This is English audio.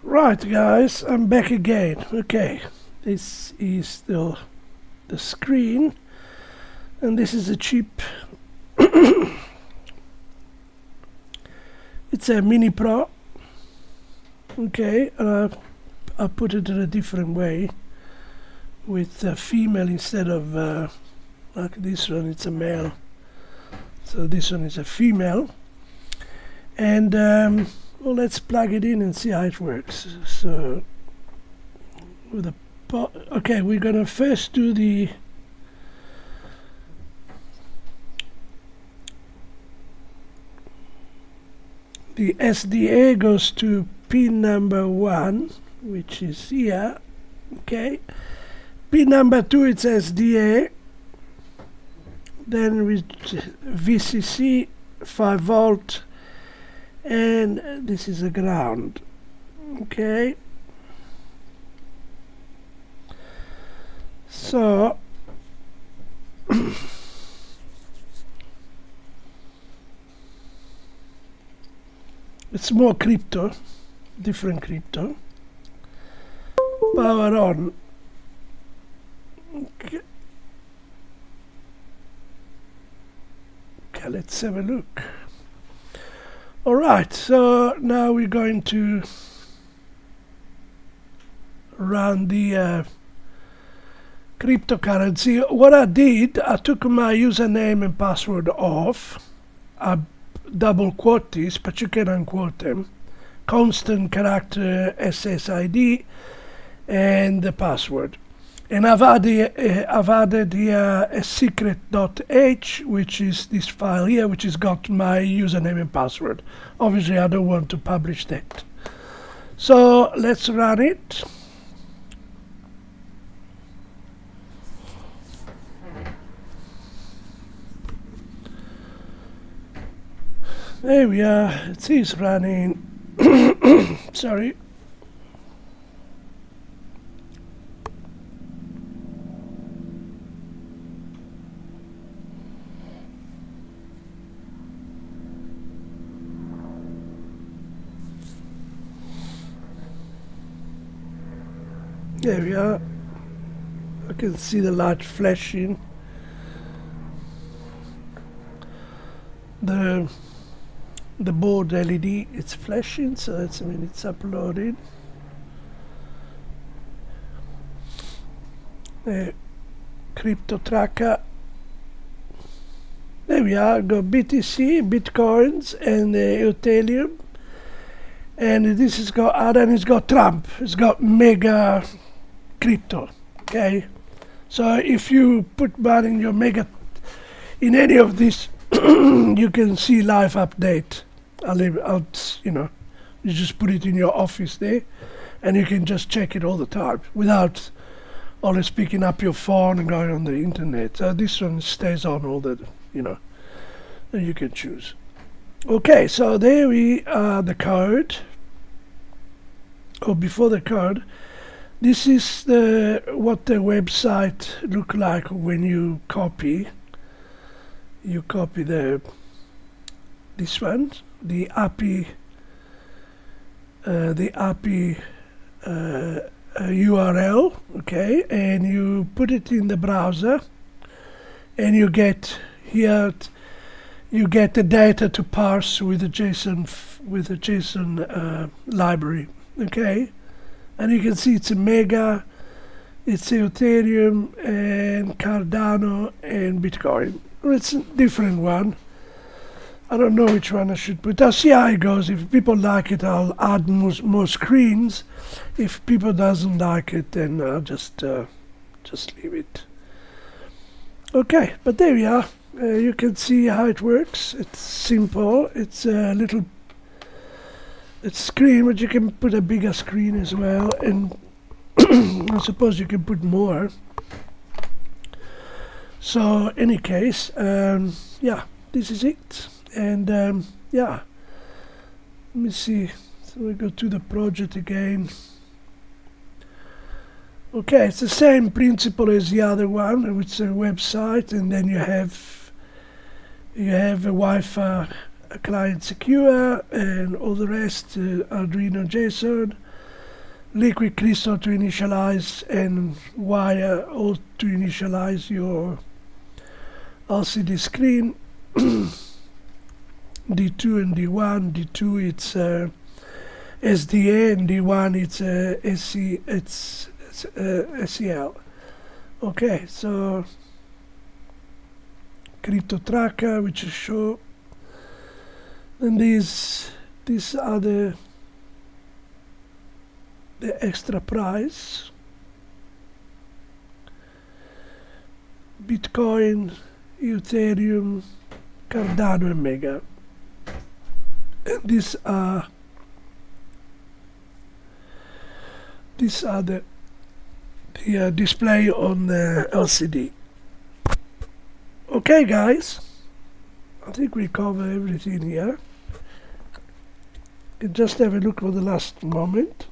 Right, guys, I'm back again. Okay, this is the screen, and this is a chip. It's a Mini Pro. Okay, I put it in a different way with a female instead of like this one. It's a male, so this one is a female. And well, let's plug it in and see how it works. So with a okay, we're gonna first do the SDA goes to pin number 1, which is here. Okay, pin number 2, it's SDA. Then with VCC 5 volt, and this is a ground. Okay, so it's more crypto, different crypto. Power on. Okay. Okay, let's have a look. Alright, so now we're going to run the cryptocurrency. What I did, I took my username and password off. I double quote this, but you can unquote them. Constant character SSID and the password. And I've added here a secret.h, which is this file here, which has got my username and password. Obviously, I don't want to publish that. So let's run it. There we are. It is running. Sorry. There we are. I can see the light flashing. The board LED, it's flashing, so it's uploaded. The crypto tracker. There we are. Got BTC, Bitcoins, and Ethereum. And this has got Adam. It's got Trump. It's got MAGA crypto. Okay, so if you put money in your MAGA in any of this, you can see live update. You just put it in your office there, and you can just check it all the time without always picking up your phone and going on the internet. So this one stays on all the, and you can choose. Okay, so there we are, the code. Oh, before the code, this is what the website look like when you copy. You copy this one, the API URL, okay, and you put it in the browser, and you get here. You get the data to parse with the JSON library, okay, and you can see it's a MAGA, it's Ethereum and Cardano and Bitcoin. It's a different one. I don't know which one I should put. I'll see how it goes. If people like it, I'll add more screens. If people doesn't like it, then I'll just leave it. Okay, but there we are. You can see how it works. It's simple. It's a little screen, but you can put a bigger screen as well, and I suppose you can put more. So, any case, yeah, this is it. And yeah, let me see. So we go to the project again. Okay, it's the same principle as the other one. It's a website, and then you have a Wi-Fi, a client secure, and all the rest, Arduino JSON, liquid crystal to initialize and wire or to initialize your LCD screen. D2 and D1. D2 it's SDA and D1 it's SEL. Okay, so crypto tracker, which is show, and these are the extra price. Bitcoin, Ethereum, Cardano and MAGA. And these are the display on the LCD. Okay guys, I think we cover everything here. Just have a look for the last moment.